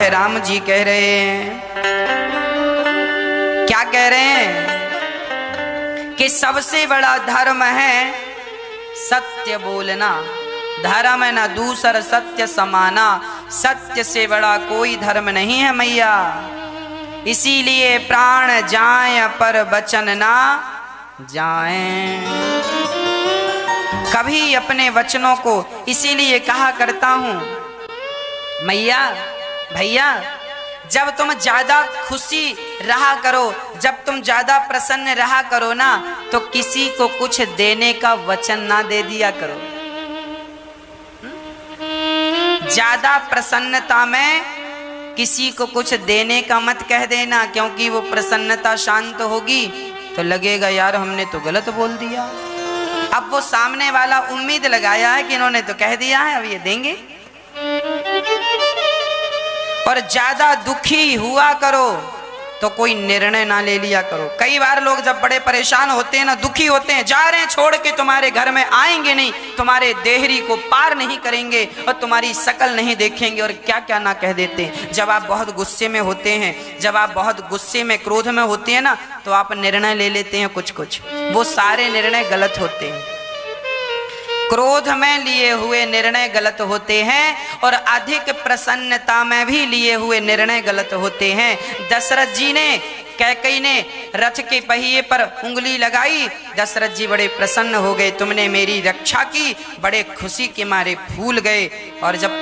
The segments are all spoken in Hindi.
है राम जी कह रहे हैं। क्या कह रहे हैं कि सबसे बड़ा धर्म है सत्य बोलना, धर्म न दूसर सत्य समाना, सत्य से बड़ा कोई धर्म नहीं है मैया। इसीलिए प्राण जाए पर वचन ना जाए, कभी अपने वचनों को इसीलिए कहा करता हूं मैया भैया, जब तुम ज्यादा खुशी रहा करो, जब तुम ज्यादा प्रसन्न रहा करो ना, तो किसी को कुछ देने का वचन ना दे दिया करो। ज्यादा प्रसन्नता में किसी को कुछ देने का मत कह देना, क्योंकि वो प्रसन्नता शांत होगी तो लगेगा यार हमने तो गलत बोल दिया। अब वो सामने वाला उम्मीद लगाया है कि इन्होंने तो कह दिया है, अब ये देंगे। और ज्यादा दुखी हुआ करो तो कोई निर्णय ना ले लिया करो। कई बार लोग जब बड़े परेशान होते हैं ना, दुखी होते हैं, जा रहे हैं छोड़ के, तुम्हारे घर में आएंगे नहीं, तुम्हारे देहरी को पार नहीं करेंगे और तुम्हारी शकल नहीं देखेंगे, और क्या क्या ना कह देते हैं। जब आप बहुत गुस्से में होते हैं, जब आप बहुत गुस्से में क्रोध में होते हैं ना, तो आप निर्णय ले लेते हैं कुछ कुछ, वो सारे निर्णय गलत होते हैं। क्रोध में लिए हुए निर्णय गलत होते हैं और अधिक प्रसन्नता में भी लिए हुए निर्णय गलत होते हैं। दशरथ जी ने, कैकई ने रथ के पहिए पर उंगली लगाई, दशरथ जी बड़े प्रसन्न हो गए, तुमने मेरी रक्षा की, बड़े खुशी के मारे फूल गए। और जब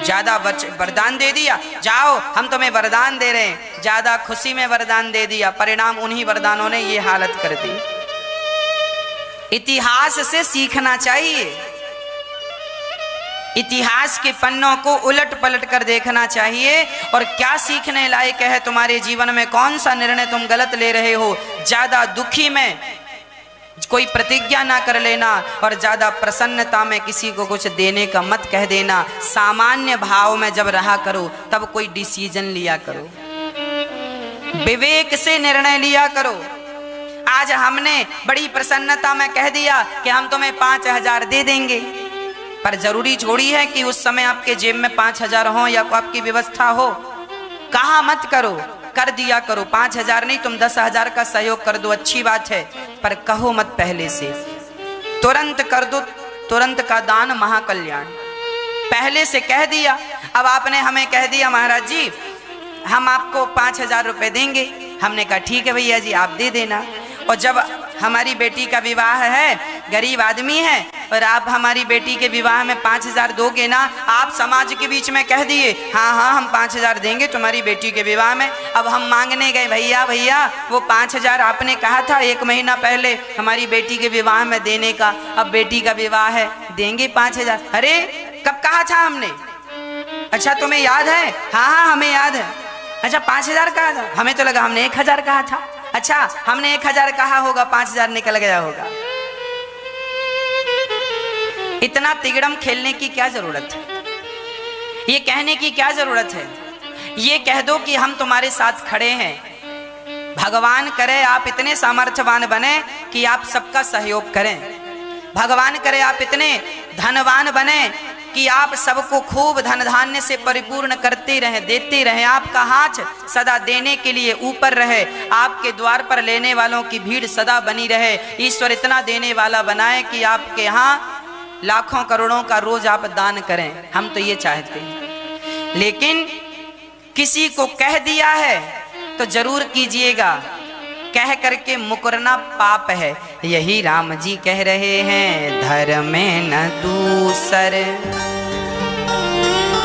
ज्यादा वरदान दे दिया, जाओ हम तुम्हें वरदान दे रहे हैं, ज्यादा खुशी में वरदान दे दिया, परिणाम उन्हीं वरदानों ने ये हालत कर दी। इतिहास से सीखना चाहिए, इतिहास के पन्नों को उलट पलट कर देखना चाहिए, और क्या सीखने लायक है तुम्हारे जीवन में, कौन सा निर्णय तुम गलत ले रहे हो। ज्यादा दुखी में कोई प्रतिज्ञा ना कर लेना और ज्यादा प्रसन्नता में किसी को कुछ देने का मत कह देना। सामान्य भाव में जब रहा करो तब कोई डिसीजन लिया करो, विवेक से निर्णय लिया करो। आज हमने बड़ी प्रसन्नता में कह दिया कि हम तुम्हें 5,000 दे देंगे, पर जरूरी छोड़ी है कि उस समय आपके जेब में 5,000 हो या आपकी व्यवस्था हो। कहा मत करो, कर दिया करो। 5,000 नहीं, तुम 10,000 का सहयोग कर दो, अच्छी बात है, पर कहो मत पहले से। तुरंत कर दो, तुरंत का दान महाकल्याण। पहले से कह दिया, अब आपने हमें कह दिया महाराज जी हम आपको 5,000 रुपए देंगे, हमने कहा ठीक है भैया जी आप दे देना। और जब हमारी बेटी का विवाह है, गरीब आदमी है, और आप हमारी बेटी के विवाह में 5,000 दोगे ना, आप समाज के बीच में कह दिए हाँ हाँ हम 5,000 देंगे तुम्हारी बेटी के विवाह में। अब हम मांगने गए, भैया भैया वो 5,000 आपने कहा था 1 महीना पहले हमारी बेटी के विवाह में देने का, अब बेटी का विवाह है, देंगे 5,000। अरे कब कहा था हमने? अच्छा तुम्हें याद है? हाँ हाँ हमें याद है। अच्छा 5,000 कहा था, हमें तो लगा हमने 1,000 कहा था। अच्छा हमने 1,000 कहा होगा, 5,000 निकल गया होगा। इतना तिगड़म खेलने की क्या जरूरत है? ये कहने की क्या जरूरत है? ये कह दो कि हम तुम्हारे साथ खड़े हैं। भगवान करे आप इतने सामर्थ्यवान बने कि आप सबका सहयोग करें। भगवान करे आप इतने धनवान बने कि आप सबको खूब धन धान्य से परिपूर्ण करते रहें, देते रहें। आपका हाथ सदा देने के लिए ऊपर रहे, आपके द्वार पर लेने वालों की भीड़ सदा बनी रहे। ईश्वर इतना देने वाला बनाए कि आपके यहाँ लाखों करोड़ों का रोज आप दान करें। हम तो ये चाहते हैं, लेकिन किसी को कह दिया है तो जरूर कीजिएगा। कह करके मुकरना पाप है। यही राम जी कह रहे हैं, धर्म में न दूसर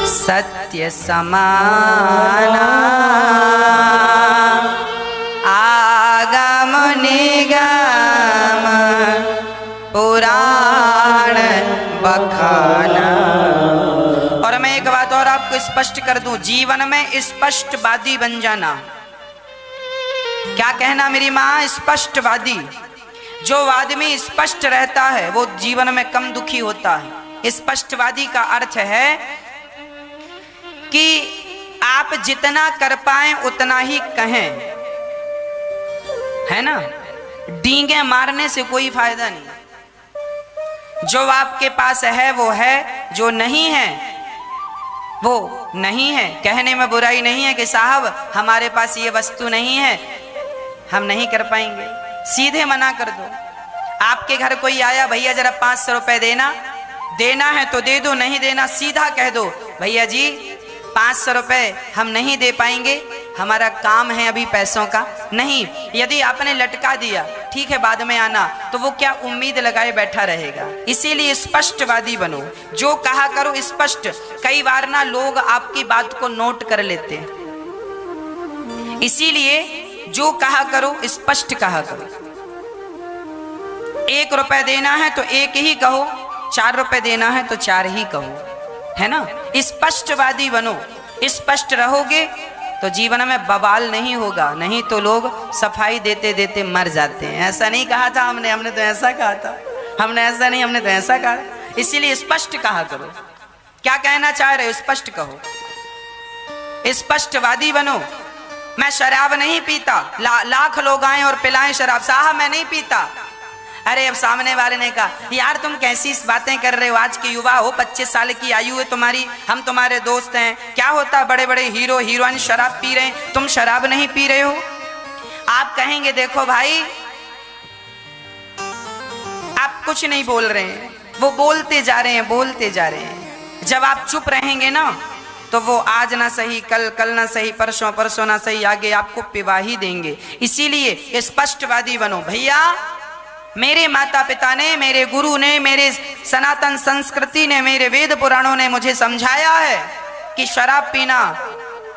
सत्य समाना, आगम निगम पुराण बखाना। और मैं एक बात और आपको स्पष्ट कर दूं, जीवन में स्पष्टवादी बन जाना। क्या कहना मेरी माँ? स्पष्टवादी। जो आदमी स्पष्ट रहता है वो जीवन में कम दुखी होता है। स्पष्टवादी का अर्थ है कि आप जितना कर पाए उतना ही कहें, है ना? डींगे मारने से कोई फायदा नहीं। जो आपके पास है वो है, जो नहीं है वो नहीं है। कहने में बुराई नहीं है कि साहब हमारे पास ये वस्तु नहीं है, हम नहीं कर पाएंगे, सीधे मना कर दो। आपके घर कोई आया, भैया जरा 500 रुपए देना है तो दे दो, नहीं देना सीधा कह दो, भैया जी 500 रुपए हम नहीं दे पाएंगे, हमारा काम है अभी पैसों का नहीं। यदि आपने लटका दिया ठीक है बाद में आना, तो वो क्या उम्मीद लगाए बैठा रहेगा। इसीलिए स्पष्टवादी बनो, जो कहा करो स्पष्ट। कई बार ना लोग आपकी बात को नोट कर लेते हैं, इसीलिए जो कहा करो स्पष्ट कहा करो। 1 रुपए देना है तो 1 ही कहो, 4 रुपए देना है तो 4 ही कहो, है ना। स्पष्टवादी बनो, स्पष्ट रहोगे तो जीवन में बवाल नहीं होगा, नहीं तो लोग सफाई देते देते मर जाते हैं। ऐसा नहीं कहा था हमने तो ऐसा कहा था, हमने ऐसा नहीं, हमने तो ऐसा कहा। इसीलिए स्पष्ट कहा करो, क्या कहना चाह रहे हो स्पष्ट कहो, स्पष्टवादी बनो। मैं शराब नहीं पीता, लाख लोग आए और पिलाएं शराब, साहब मैं नहीं पीता। अरे अब सामने वाले ने कहा यार तुम कैसी बातें कर रहे हो, आज के युवा हो, 25 साल की आयु है तुम्हारी, हम तुम्हारे दोस्त हैं, क्या होता बड़े बड़े हीरो हीरोइन शराब पी रहे हैं, तुम शराब नहीं पी रहे हो। आप कहेंगे देखो भाई आप कुछ नहीं बोल रहे हैं, वो बोलते जा रहे हैं, बोलते जा रहे हैं। जब आप चुप रहेंगे ना तो वो आज ना सही कल, कल ना सही परसों, परसों ना सही आगे आपको पिवा ही देंगे। इसीलिए स्पष्टवादी बनो। भैया मेरे माता पिता ने, मेरे गुरु ने, मेरे सनातन संस्कृति ने, मेरे वेद पुराणों ने मुझे समझाया है कि शराब पीना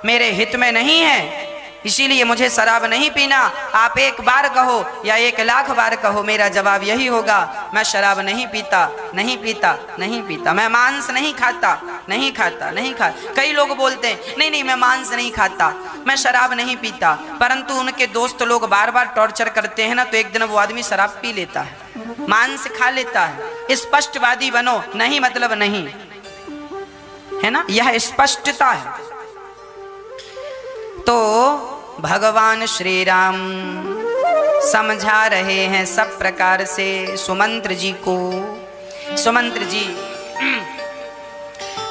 मेरे हित में नहीं है, इसीलिए मुझे शराब नहीं पीना। आप 1 बार कहो या 1 लाख बार कहो, मेरा जवाब यही होगा, मैं शराब नहीं पीता, नहीं पीता, नहीं पीता। मैं मांस नहीं खाता, नहीं खाता, नहीं खाता। कई लोग बोलते हैं नहीं नहीं मैं मांस नहीं खाता, मैं शराब नहीं पीता, परंतु उनके दोस्त लोग बार बार टॉर्चर करते हैं ना, तो एक दिन वो आदमी शराब पी लेता है, मांस खा लेता है। स्पष्टवादी बनो, नहीं मतलब नहीं, है ना, यह स्पष्टता है। तो भगवान श्री राम समझा रहे हैं सब प्रकार से सुमंत्र जी को। सुमंत्र जी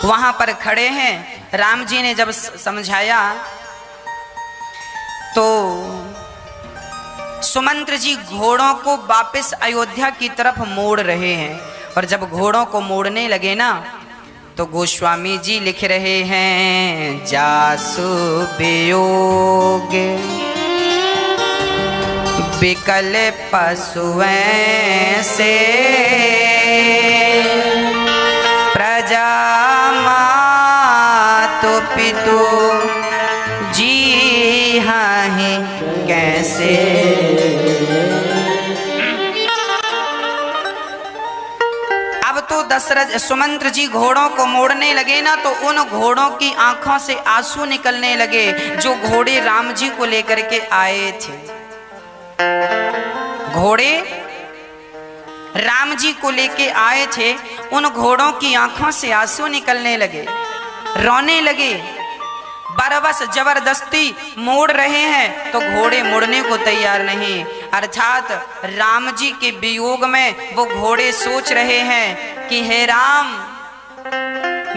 वहां पर खड़े हैं, राम जी ने जब समझाया तो सुमंत्र जी घोड़ों को वापस अयोध्या की तरफ मोड़ रहे हैं, और जब घोड़ों को मोड़ने लगे ना तो गोस्वामी जी लिख रहे हैं जासु वियोग विकल पशुएं से प्रजा मातु पितु जी हाँ कैसे। तो दशरथ सुमंत्र जी घोड़ों को मोड़ने लगे ना, तो उन घोड़ों की आंखों से आंसू निकलने लगे जो घोड़े राम जी को लेकर के आए थे। घोड़े राम जी को लेके आए थे, उन घोड़ों की आंखों से आंसू निकलने लगे, रोने लगे। बरबस जबरदस्ती मोड़ रहे हैं तो घोड़े मुड़ने को तैयार नहीं, अर्थात राम जी के वियोग में वो घोड़े सोच रहे हैं कि हे राम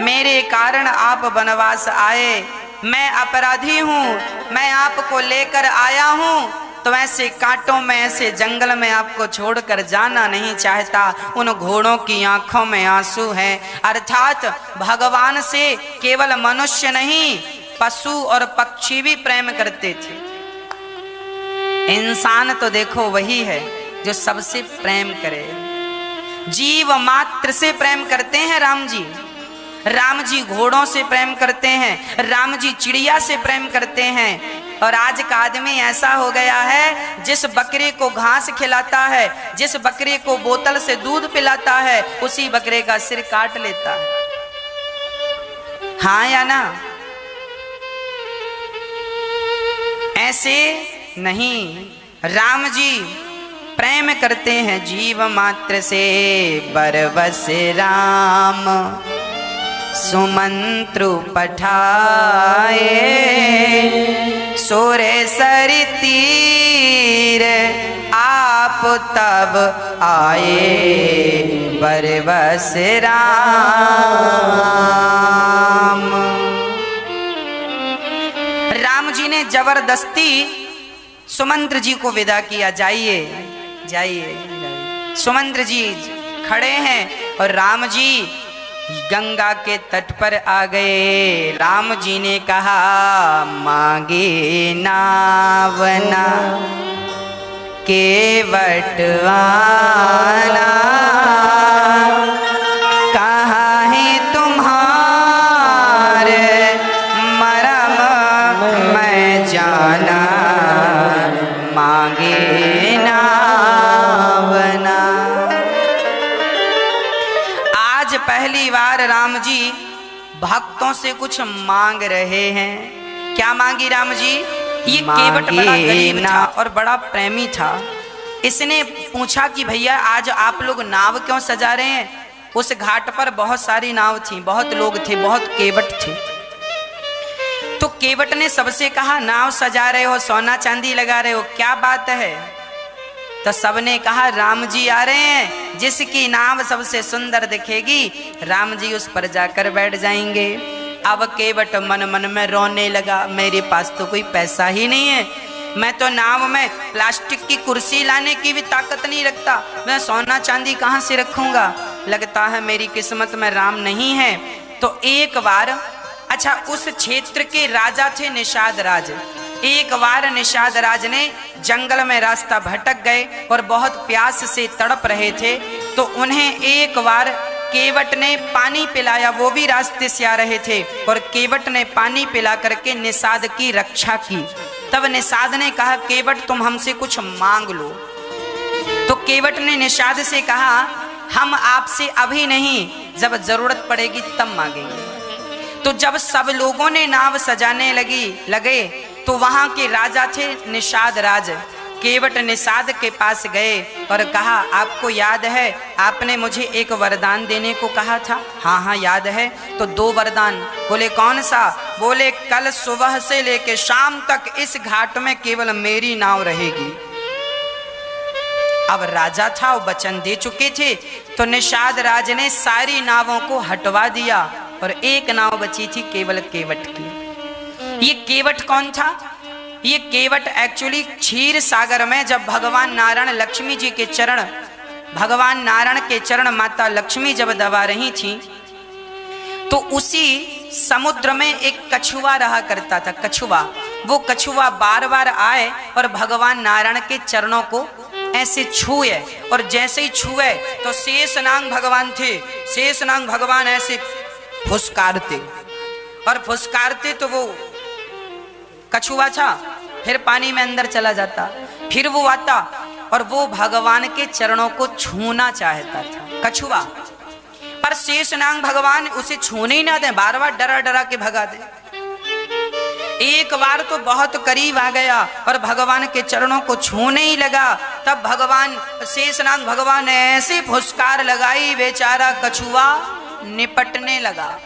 मेरे कारण आप वनवास आए, मैं अपराधी हूँ, मैं आपको लेकर आया हूँ, तो ऐसे कांटों में ऐसे जंगल में आपको छोड़कर जाना नहीं चाहता। उन घोड़ों की आंखों में आंसू हैं, अर्थात भगवान से केवल मनुष्य नहीं पशु और पक्षी भी प्रेम करते थे। इंसान तो देखो वही है जो सबसे प्रेम करे, जीव मात्र से प्रेम करते हैं राम जी। राम जी घोड़ों से प्रेम करते हैं, राम जी चिड़िया से प्रेम करते हैं। और आज का आदमी ऐसा हो गया है, जिस बकरे को घास खिलाता है, जिस बकरे को बोतल से दूध पिलाता है, उसी बकरे का सिर काट लेता है। हाँ या ना? ऐसे नहीं, राम जी प्रेम करते हैं जीव मात्र से। बरबस राम सुमंत्रु पठाए, सोरे सरि तीर आप तब आए। बरबस राम राम जी ने जबरदस्ती सुमंत्र जी को विदा किया, जाइए जाइए। सुमंत्र जी खड़े हैं और राम जी गंगा के तट पर आ गए। राम जी ने कहा मांगे नावना केवट आना, कहाँ है तुम्हारे मरम मैं जाना, मांगे नावना। आज पहली बार राम जी भक्तों से कुछ मांग रहे हैं। क्या मांगी राम जी? ये केवट बड़ा गरीब था और बड़ा प्रेमी था। इसने पूछा कि भैया आज आप लोग नाव क्यों सजा रहे हैं? उस घाट पर बहुत सारी नाव थी, बहुत लोग थे, बहुत केवट थे। तो केवट ने सबसे कहा नाव सजा रहे हो, सोना चांदी लगा रहे हो, क्या बात है? तो सबने कहा राम जी आ रहे हैं, जिसकी नाव सबसे सुंदर दिखेगी राम जी उस पर जाकर बैठ जाएंगे। अब केवट मन मन में रोने लगा, मेरे पास तो कोई पैसा ही नहीं है, मैं तो नाव में प्लास्टिक की कुर्सी लाने की भी ताकत नहीं रखता, मैं सोना चांदी कहाँ से रखूंगा? लगता है मेरी किस्मत में राम नहीं है। तो एक बार, अच्छा उस क्षेत्र के राजा थे निषाद राज। एक बार निषाद राज ने जंगल में रास्ता भटक गए और बहुत प्यास से तड़प रहे थे। तो उन्हें एक बार केवट ने पानी पिलाया, वो भी रास्ते से आ रहे थे और केवट ने पानी पिला करके निषाद की रक्षा की। तब निषाद ने कहा केवट तुम हमसे कुछ मांग लो। तो केवट ने निषाद से कहा हम आपसे अभी नहीं, जब जरूरत पड़ेगी तब मांगेंगे। तो जब सब लोगों ने नाव सजाने लगे तो वहां के राजा थे निषाद राज। केवट निषाद के पास गए और कहा आपको याद है आपने मुझे एक वरदान देने को कहा था? हाँ हाँ याद है। तो 2 वरदान। बोले कौन सा? बोले कल सुबह से लेके शाम तक इस घाट में केवल मेरी नाव रहेगी। अब राजा था, वो वचन दे चुके थे। तो निषाद राज ने सारी नावों को हटवा दिया और एक नाव बची थी केवल केवट की। ये केवट कौन था? ये केवट एक्चुअली क्षीर सागर में जब भगवान नारायण लक्ष्मी जी के चरण, भगवान नारायण के चरण माता लक्ष्मी जब दबा रही थी तो उसी समुद्र में एक कछुआ रहा करता था। कछुआ, वो कछुआ बार बार आए और भगवान नारायण के चरणों को ऐसे छुए और जैसे ही छुए तो शेषनाग भगवान थे, शेषनाग भगवान ऐसे फुसकारते और फुसकारते तो वो कछुआ था फिर पानी में अंदर चला जाता, फिर वो आता और वो भगवान के चरणों को छूना चाहता था कछुआ, पर शेषनाग भगवान उसे छूने ही ना दें, बार बार डरा डरा के भगा दे। एक बार तो बहुत करीब आ गया और भगवान के चरणों को छूने ही लगा, तब भगवान शेषनाग भगवान ने ऐसी फुसकार लगाई, बेचारा कछुआ निपटने लगा,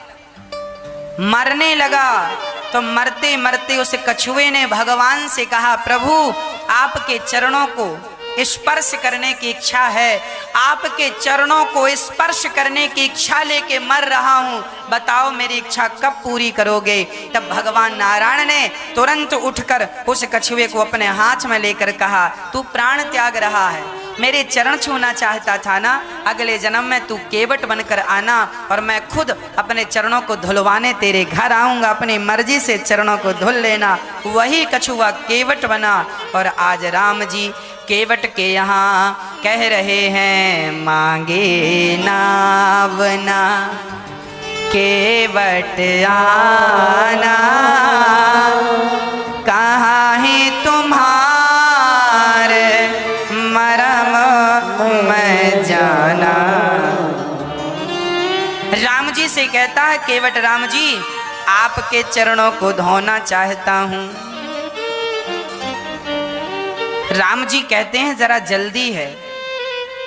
मरने लगा। तो मरते मरते उस कछुए ने भगवान से कहा प्रभु आपके चरणों को स्पर्श करने की इच्छा है, आपके चरणों को स्पर्श करने की इच्छा लेके मर रहा हूँ, बताओ मेरी इच्छा कब पूरी करोगे? तब भगवान नारायण ने तुरंत उठकर उस कछुए को अपने हाथ में लेकर कहा तू प्राण त्याग रहा है, मेरे चरण छूना चाहता था ना, अगले जन्म में तू केवट बनकर आना और मैं खुद अपने चरणों को धुलवाने तेरे घर आऊंगा, अपनी मर्जी से चरणों को धुल लेना। वही कछुआ केवट बना और आज राम जी केवट के यहाँ कह रहे हैं मांगे नावना केवट आना, कहाँ है तुम्हारे मरम मैं जाना। राम जी से कहता है केवट राम जी आपके चरणों को धोना चाहता हूँ। राम जी कहते हैं जरा जल्दी है।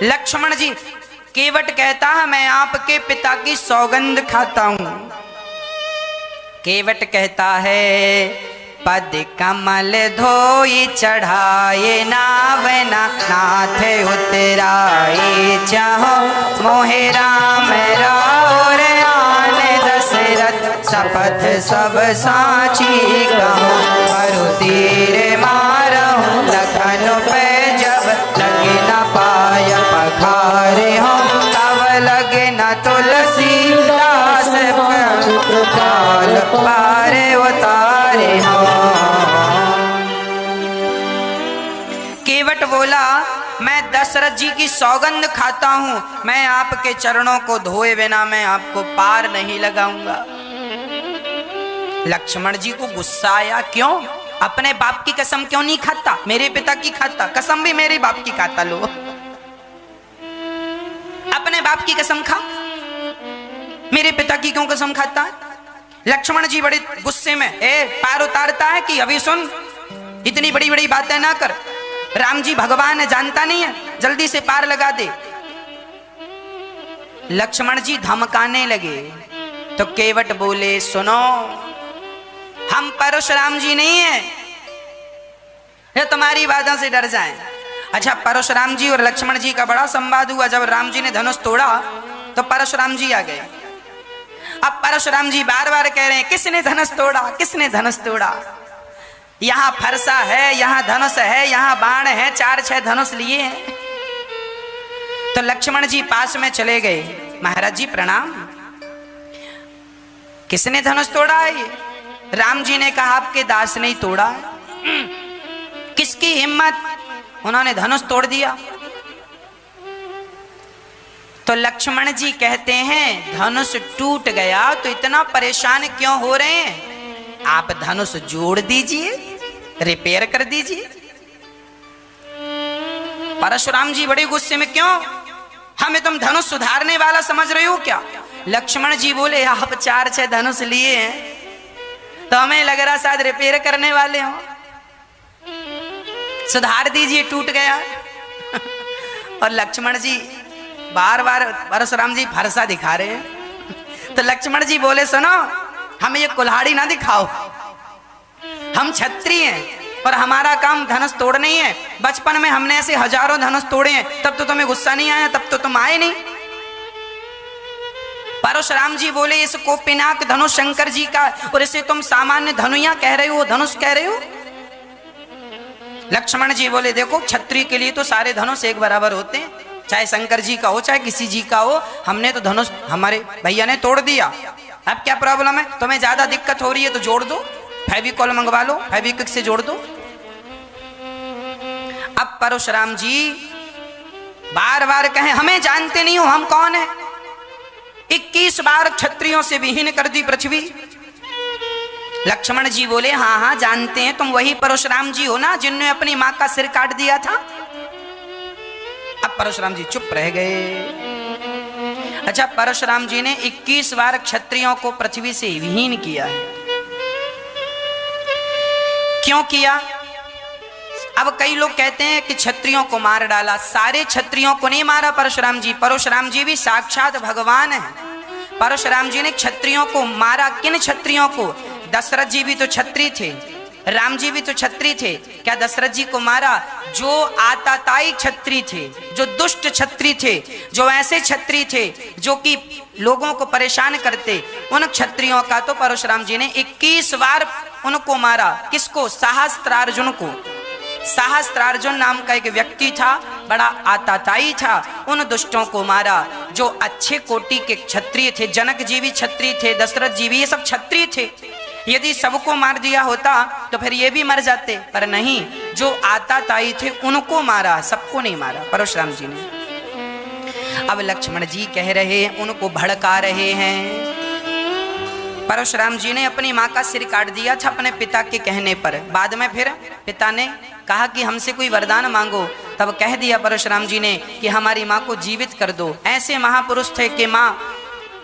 लक्ष्मण जी, केवट कहता है मैं आपके पिता की सौगंध खाता हूं। केवट कहता है पद कमल धोई चढ़ाए नावना, नाथ उतराए चाहो मोहे राम राउर आन दशरथ, शपथ सब साची कहो मैं दशरथ जी की सौगंध खाता हूं, मैं आपके चरणों को धोए बिना मैं आपको पार नहीं लगाऊंगा। लक्ष्मण जी को गुस्सा आया, क्यों? अपने बाप की कसम क्यों नहीं खाता? मेरे पिता की खाता, कसम भी मेरे बाप की खाता। लो, अपने बाप की कसम खा, मेरे पिता की क्यों कसम खाता है? लक्ष्मण जी बड़े गुस्से में, पार उतारता है कि अभी सुन, इतनी बड़ी बड़ी बातें ना कर, राम जी भगवान है, जानता नहीं है, जल्दी से पार लगा दे। लक्ष्मण जी धमकाने लगे तो केवट बोले, सुनो, हम परशुराम जी नहीं है जो तुम्हारी बातों से डर जाएं। अच्छा, परशुराम जी और लक्ष्मण जी का बड़ा संवाद हुआ। जब राम जी ने धनुष तोड़ा तो परशुराम जी आ गए। अब परशुराम जी बार बार कह रहे हैं, किसने धनुष तोड़ा, किसने धनुष तोड़ा? यहां फरसा है, यहां धनुष है, यहां बाण है, 4-6 धनुष लिए हैं। तो लक्ष्मण जी पास में चले गए, महाराज जी प्रणाम, किसने धनुष तोड़ा है? ये राम जी ने कहा, आपके दास ने ही तोड़ा। किसकी हिम्मत, उन्होंने धनुष तोड़ दिया। तो लक्ष्मण जी कहते हैं, धनुष टूट गया तो इतना परेशान क्यों हो रहे हैं? आप धनुष जोड़ दीजिए, रिपेयर कर दीजिए। परशुराम जी बड़े गुस्से में, क्यों? हमें तुम धनुष सुधारने वाला समझ रहे हो क्या? लक्ष्मण जी बोले, आप 4-6 धनुष लिए हैं तो हमें लग रहा शायद रिपेयर करने वाले हो, सुधार दीजिए, टूट गया। और लक्ष्मण जी बार बार परशुराम जी फरसा दिखा रहे हैं। तो लक्ष्मण जी बोले, सुनो, हमें ये कुल्हाड़ी ना दिखाओ, हम क्षत्रिय हैं और हमारा काम धनुष तोड़ना ही है। बचपन में हमने ऐसे हजारों धनुष तोड़े हैं, तब तो तुम्हें गुस्सा नहीं आया, तब तो तुम आए नहीं। परशुराम जी बोले, इसको पिनाक धनुष शंकर जी का, और इसे तुम सामान्य धनुया कह रहे हो, धनुष कह रहे हो। लक्ष्मण जी बोले, देखो, क्षत्रिय के लिए तो सारे धनुष एक बराबर होते हैं, चाहे शंकर जी का हो चाहे किसी जी का हो। हमने तो धनुष हमारे भैया ने तोड़ दिया, अब क्या प्रॉब्लम है? तुम्हें ज्यादा दिक्कत हो रही है तो जोड़ दो, फेविकॉल मंगवा लो, फेविक्विक से जोड़ दो। अब परशुराम जी बार बार कहें, हमें जानते नहीं हो, हम कौन है? 21 बार क्षत्रियों से विहीन कर दी पृथ्वी। लक्ष्मण जी बोले, हाँ हाँ जानते हैं, तुम वही परशुराम जी हो ना जिनने अपनी मां का सिर काट दिया था। अब परशुराम जी चुप रह गए। अच्छा, परशुराम जी ने 21 बार क्षत्रियों को पृथ्वी से विहीन किया है। क्यों किया? अब कई लोग कहते हैं कि क्षत्रियों को मार डाला। सारे क्षत्रियों को नहीं मारा परशुराम जी, परशुराम जी भी साक्षात भगवान है। परशुराम जी ने क्षत्रियों को मारा। किन क्षत्रियों को? दशरथ जी भी तो क्षत्रिय थे, राम जी भी तो क्षत्रिय थे। क्या दशरथ जी को मारा? जो आताताई क्षत्रिय थे, जो दुष्ट क्षत्रिय थे, जो ऐसे क्षत्रिय थे जो कि लोगों को परेशान करते, उन क्षत्रियों का तो परशुराम जी ने 21 बार उनको मारा। किसको? सहस्त्रार्जुन को। सहस्त्रार्जुन नाम का एक व्यक्ति था, बड़ा आताताई था, उन दुष्टों को मारा जो अच्छे कोटि के क्षत्रिय थे। जनक जी भी क्षत्रिय थे, दशरथ जी भी, ये सब क्षत्रिय थे। यदि सबको मार दिया होता तो फिर ये भी मर जाते, पर नहीं, जो आताताई थे उनको मारा, सबको नहीं मारा परशुराम जी ने। अब लक्ष्मण जी कह रहे हैं, उनको भड़का रहे हैं। परशुराम जी ने अपनी माँ का सिर काट दिया था अपने पिता के कहने पर। बाद में फिर पिता ने कहा कि हमसे कोई वरदान मांगो, तब कह दिया परशुराम जी ने कि हमारी माँ को जीवित कर दो। ऐसे महापुरुष थे कि माँ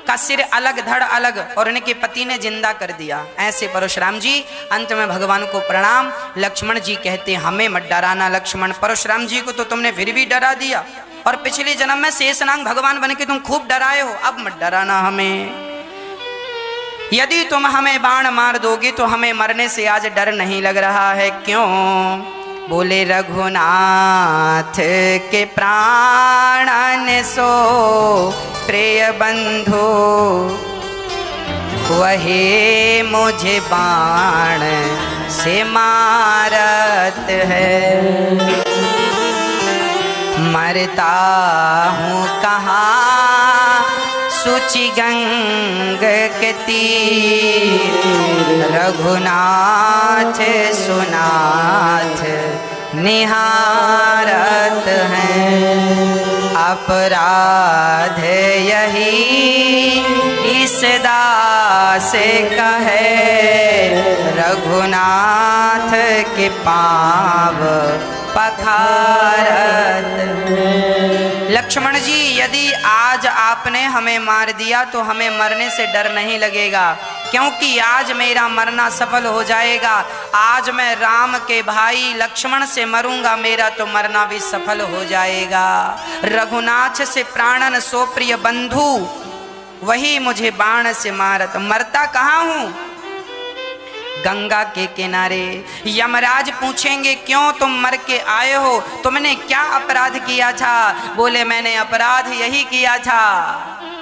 का सिर अलग धड़ अलग और उनके पति ने जिंदा कर दिया। ऐसे परशुराम जी। अंत में भगवान को प्रणाम। लक्ष्मण जी कहते हमें मत डराना लक्ष्मण, परशुराम जी को तो तुमने फिर भी डरा दिया, और पिछले जन्म में शेषनाग भगवान बन के तुम खूब डराए हो, अब मत डराना हमें। यदि तुम हमें बाण मार दोगे तो हमें मरने से आज डर नहीं लग रहा है। क्यों? बोले रघुनाथ के प्राणन सो प्रिय बंधु, वही मुझे बाण से मारत है। मरता हूँ कहाँ सुचि गंग के तीर, रघुनाथ सुनाथ निहारत हैं। अपराध यही इस दास कहे, रघुनाथ के पाँव पखारत। लक्ष्मण जी, यदि आज आपने हमें मार दिया तो हमें मरने से डर नहीं लगेगा, क्योंकि आज मेरा मरना सफल हो जाएगा। आज मैं राम के भाई लक्ष्मण से मरूंगा, मेरा तो मरना भी सफल हो जाएगा। रघुनाथ से प्राणन सो प्रिय बंधु, वही मुझे बाण से मारत। मरता कहाँ हूं? गंगा के किनारे। यमराज पूछेंगे क्यों तुम मर के आए हो, तुमने क्या अपराध किया था? बोले मैंने अपराध यही किया था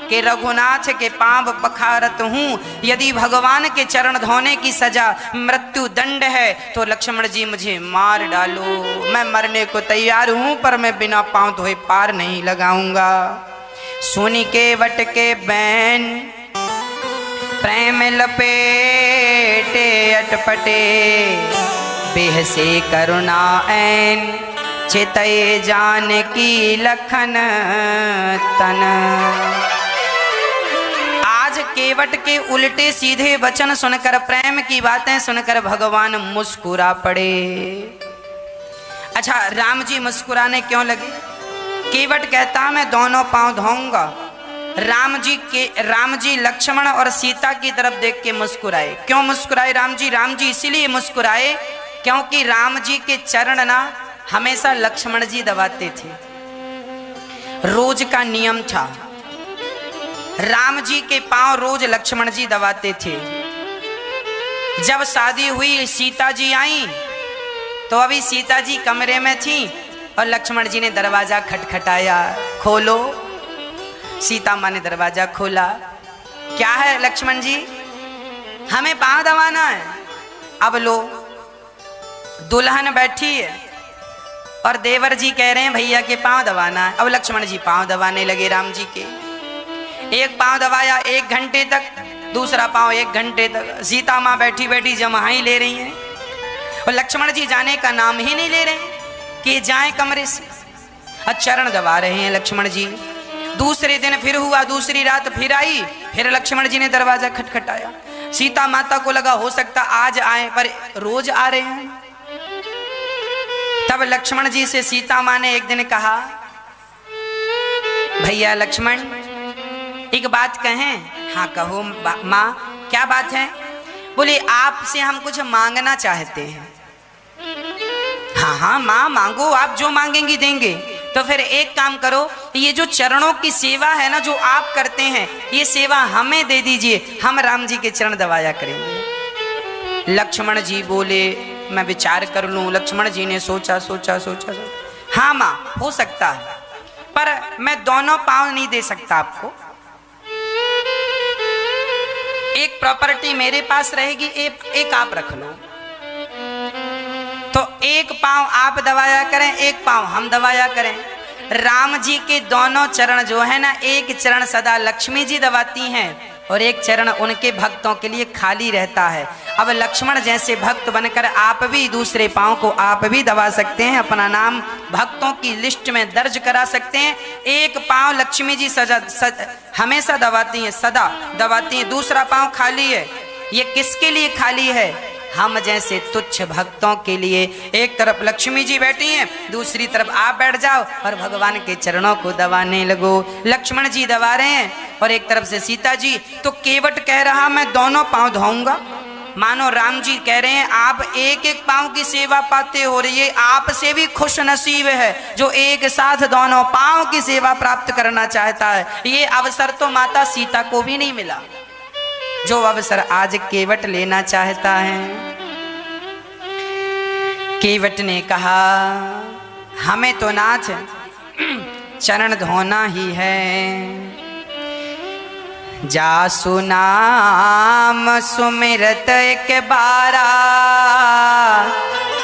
कि रघुनाथ के पांव पखारत हूं। यदि भगवान के चरण धोने की सजा मृत्यु दंड है तो लक्ष्मण जी मुझे मार डालो, मैं मरने को तैयार हूं, पर मैं बिना पांव धोए पार नहीं लगाऊंगा। सुनी के वट के बैन प्रेम लपेटे अटपटे, बेहसे करुणा ऐन चितय जान की लखन तन। आज केवट के उल्टे सीधे वचन सुनकर, प्रेम की बातें सुनकर भगवान मुस्कुरा पड़े। अच्छा, राम जी मुस्कुराने क्यों लगे? केवट कहता मैं दोनों पांव धोऊंगा। राम जी लक्ष्मण और सीता की तरफ देख के मुस्कुराए। क्यों मुस्कुराए राम जी? राम जी इसीलिए मुस्कुराए क्योंकि राम जी के चरण ना हमेशा लक्ष्मण जी दबाते थे, रोज का नियम था। राम जी के पांव रोज लक्ष्मण जी दबाते थे। जब शादी हुई, सीता जी आई तो अभी सीता जी कमरे में थी और लक्ष्मण जी ने दरवाजा खटखटाया, खोलो। सीता माँ ने दरवाजा खोला। क्या है लक्ष्मण जी? हमें पांव दबाना है। अब लो, दुल्हन बैठी है और देवर जी कह रहे हैं भैया के पांव दबाना है। अब लक्ष्मण जी पांव दबाने लगे राम जी के। एक पांव दबाया 1 घंटे तक, दूसरा पांव 1 घंटे तक। सीता माँ बैठी बैठी जमाई ले रही हैं और लक्ष्मण जी जाने का नाम ही नहीं ले रहे हैं कि जाएं कमरे से, और चरण दबा रहे हैं लक्ष्मण जी। दूसरे दिन फिर हुआ, दूसरी रात फिर आई, फिर लक्ष्मण जी ने दरवाजा खटखटाया। सीता माता को लगा हो सकता आज आए, पर रोज आ रहे हैं। तब लक्ष्मण जी से सीता माँ ने एक दिन कहा, भैया लक्ष्मण एक बात कहें? हाँ कहो माँ, क्या बात है? बोले आपसे हम कुछ मांगना चाहते हैं। हाँ हाँ माँ मांगो, आप जो मांगेंगी देंगे। तो फिर एक काम करो, ये जो चरणों की सेवा है ना जो आप करते हैं, ये सेवा हमें दे दीजिए, हम राम जी के चरण दबाया करेंगे। लक्ष्मण जी बोले मैं विचार कर लूं। लक्ष्मण जी ने सोचा। हाँ माँ हो सकता है, पर मैं दोनों पांव नहीं दे सकता आपको। एक प्रॉपर्टी मेरे पास रहेगी, एक आप रख लो। तो एक पांव आप दबाया करें, एक पांव हम दबाया करें। राम जी के दोनों चरण जो है ना, एक चरण सदा लक्ष्मी जी दबाती हैं और एक चरण उनके भक्तों के लिए खाली रहता है। अब लक्ष्मण जैसे भक्त बनकर आप भी दूसरे पांव को आप भी दबा सकते हैं, अपना नाम भक्तों की लिस्ट में दर्ज करा सकते हैं। एक पांव लक्ष्मी जी हमेशा दबाती हैं, सदा दबाती हैं, दूसरा पांव खाली है। ये किसके लिए खाली है? हम जैसे तुच्छ भक्तों के लिए। एक तरफ लक्ष्मी जी बैठी हैं, दूसरी तरफ आप बैठ जाओ और भगवान के चरणों को दबाने लगो। लक्ष्मण जी दबा रहे हैं और एक तरफ से सीता जी। तो केवट कह रहा मैं दोनों पांव धोऊंगा। मानो राम जी कह रहे हैं आप एक एक पांव की सेवा पाते हो, रही है आपसे भी खुश नसीब है जो एक साथ दोनों पांव की सेवा प्राप्त करना चाहता है। ये अवसर तो माता सीता को भी नहीं मिला जो अवसर आज केवट लेना चाहता है। केवट ने कहा हमें तो नाथ चरण धोना ही है। जासु नाम सुमिरत एक बारा,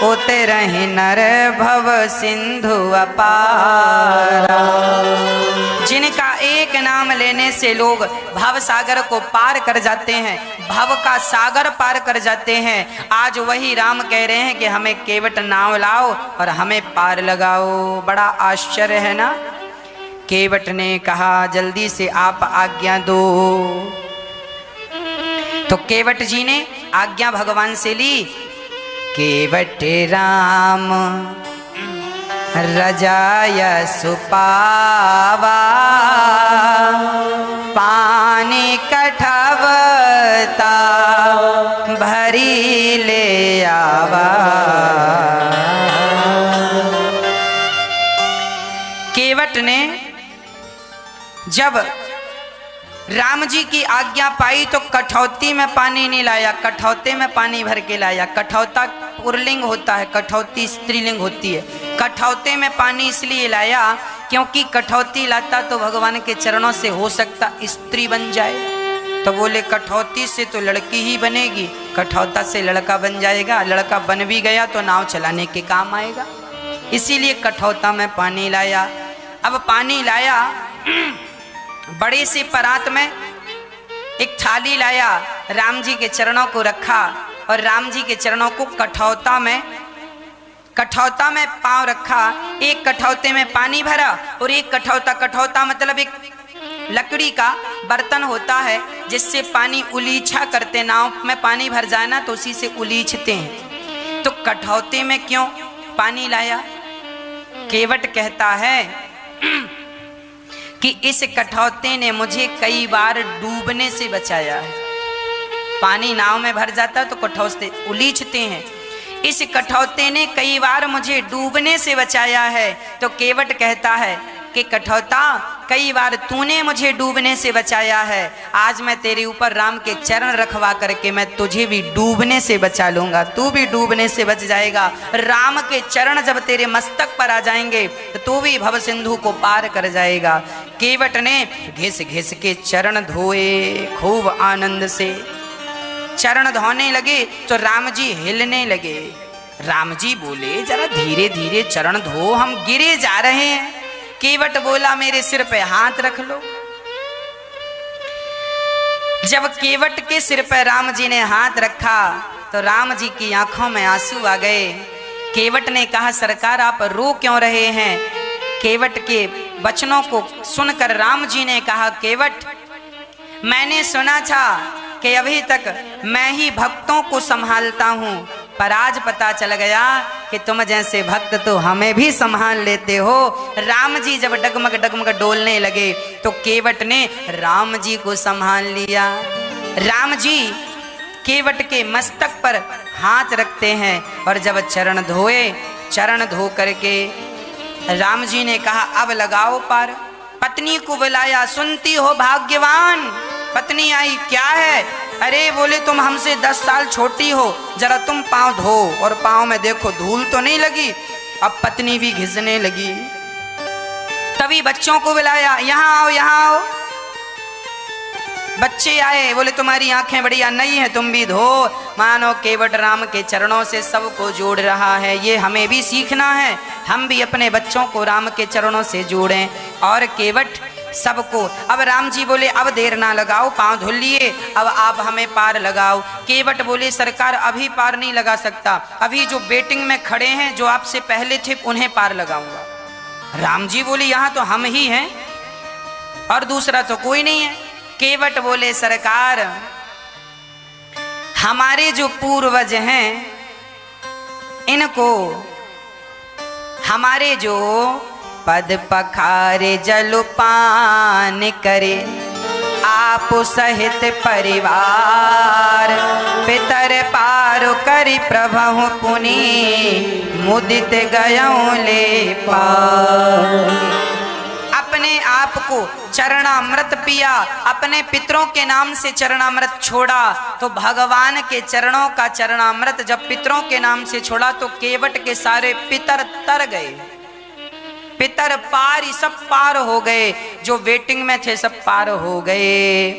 उतरहि नर भव सिंधु अपारा। जिनका एक नाम लेने से लोग भव सागर को पार कर जाते हैं, भव का सागर पार कर जाते हैं। आज वही राम कह रहे हैं कि हमें केवट नाव लाओ और हमें पार लगाओ। बड़ा आश्चर्य है ना। केवट ने कहा जल्दी से आप आज्ञा दो। तो केवट जी ने आज्ञा भगवान से ली। केवट राम रजाय सुपावा, पानी कठवता भरी ले आवा। केवट ने जब राम जी की आज्ञा पाई तो कठौती में पानी नहीं लाया, कठौते में पानी भर के लाया। कठौता पुल्लिंग होता है, कठौती स्त्रीलिंग होती है। कठौते में पानी इसलिए लाया क्योंकि कठौती लाता तो भगवान के चरणों से हो सकता स्त्री बन जाए। तो बोले कठौती से तो लड़की ही बनेगी, कठौता से लड़का बन जाएगा। लड़का बन भी गया तो नाव चलाने के काम आएगा, इसीलिए कठौता में पानी लाया। अब पानी लाया, बड़े से परात में एक थाली लाया, राम जी के चरणों को रखा और राम जी के चरणों को कठौता में पांव रखा। एक कठौते में पानी भरा और एक कठौता मतलब एक लकड़ी का बर्तन होता है जिससे पानी उलीछा करते, नाव में पानी भर जाए ना तो उसी से उलीछते हैं। तो कठौते में क्यों पानी लाया? केवट कहता है कि इस कठौते ने मुझे कई बार डूबने से बचाया है। पानी नाव में भर जाता तो कठौते उलीछते हैं, इस कठौते ने कई बार मुझे डूबने से बचाया है। तो केवट कहता है कि कठौता कई बार तूने मुझे डूबने से बचाया है, आज मैं तेरे ऊपर राम के चरण रखवा करके मैं तुझे भी डूबने से बचा लूंगा, तू भी डूबने से बच जाएगा। राम के चरण जब तेरे मस्तक पर आ जाएंगे तो तू भी भव सिंधु को पार कर जाएगा। केवट ने घिस घिस के चरण धोए, खूब आनंद से चरण धोने लगे तो राम जी हिलने लगे। राम जी बोले जरा धीरे धीरे चरण धो, हम गिरे जा रहे हैं। केवट बोला मेरे सिर पे हाथ रख लो। जब केवट के सिर पर राम जी ने हाथ रखा तो राम जी की आंखों में आंसू आ गए। केवट ने कहा सरकार आप रो क्यों रहे हैं? केवट के वचनों को सुनकर राम जी ने कहा केवट मैंने सुना था कि अभी तक मैं ही भक्तों को संभालता हूँ, पर आज पता चल गया कि तुम जैसे भक्त तो हमें भी संभाल लेते हो। राम जी जब डगमग डगमग डोलने लगे तो केवट ने राम जी को संभाल लिया। राम जी केवट के मस्तक पर हाथ रखते हैं और जब चरण धोए, चरण धो करके राम जी ने कहा अब लगाओ पार। पत्नी को बुलाया, सुनती हो भाग्यवान? पत्नी आई, क्या है? अरे बोले तुम हमसे 10 साल छोटी हो, जरा तुम पांव धो, और पांव में देखो धूल तो नहीं लगी। अब पत्नी भी घिसने लगी। तभी बच्चों को बुलाया, यहाँ आओ यहाँ आओ। बच्चे आए, बोले तुम्हारी आंखें बढ़िया नहीं है, तुम भी धो। मानो केवट राम के चरणों से सबको जोड़ रहा है। ये हमें भी सीखना है, हम भी अपने बच्चों को राम के चरणों से जोड़ें। और केवट सबको, अब राम जी बोले अब देर ना लगाओ, पांव धुल लिए, अब आप हमें पार लगाओ। केवट बोले सरकार अभी पार नहीं लगा सकता, अभी जो वेटिंग में खड़े हैं जो आपसे पहले थे उन्हें पार लगाऊंगा। राम जी बोले यहाँ तो हम ही हैं और दूसरा तो कोई नहीं है। केवट बोले सरकार हमारे जो पूर्वज हैं इनको हमारे जो पद पखारे जलपान करे, आप सहित परिवार पितर पार करी प्रभु पुनि मुदित गयों ले पार। अपने आप को चरणामृत पिया, अपने पितरों के नाम से चरणामृत छोड़ा, तो भगवान के चरणों का चरणामृत जब पितरों के नाम से छोड़ा तो केवट के सारे पितर तर गए। पितर पार ही सब पार हो गए, जो वेटिंग में थे सब पार हो गए।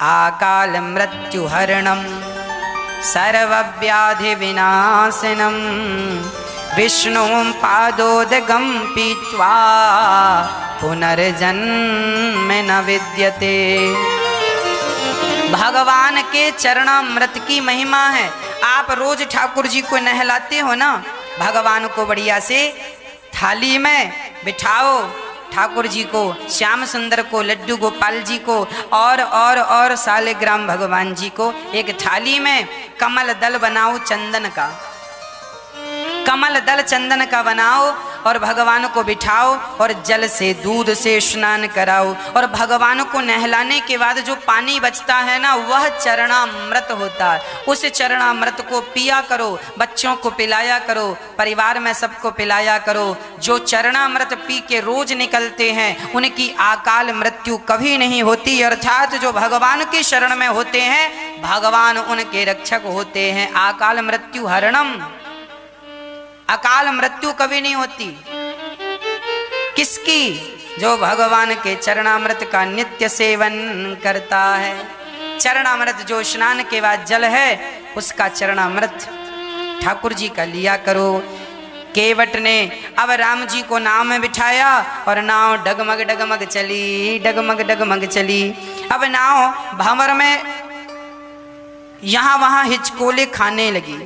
आकाल मृत्यु हरणम सर्व व्याधि विनाशनम विष्णुं पादोदगं पीत्वा पुनर्जन्म न विद्यते। भगवान के चरणामृत की महिमा है। आप रोज ठाकुर जी को नहलाते हो ना, भगवान को बढ़िया से थाली में बिठाओ, ठाकुर जी को, श्याम सुंदर को, लड्डू गोपाल जी को और सालिग्राम भगवान जी को एक थाली में कमल दल बनाओ चंदन का, कमल दल चंदन का बनाओ और भगवान को बिठाओ और जल से दूध से स्नान कराओ और भगवान को नहलाने के बाद जो पानी बचता है ना, वह चरणामृत होता है। उस चरणामृत को पिया करो, बच्चों को पिलाया करो, परिवार में सबको पिलाया करो। जो चरणामृत पी के रोज निकलते हैं उनकी अकाल मृत्यु कभी नहीं होती, अर्थात जो भगवान की शरण में होते हैं भगवान उनके रक्षक होते हैं। अकाल मृत्यु हरणम, अकाल मृत्यु कभी नहीं होती। किसकी? जो भगवान के चरणामृत का नित्य सेवन करता है। चरणामृत जो स्नान के बाद जल है उसका चरणामृत ठाकुर जी का लिया करो। केवट ने अब राम जी को नाव में बिठाया और नाव डगमग डगमग चली, डगमग डगमग चली। अब नाव भंवर में यहां वहां हिचकोले खाने लगी।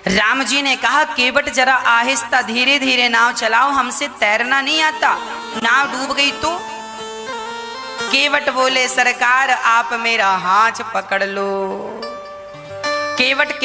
राम जी ने कहा केवट जरा आहिस्ता धीरे धीरे नाव चलाओ, हमसे तैरना नहीं आता, नाव डूब गई तो। केवट बोले सरकार आप मेरा हाथ पकड़ लो। केवट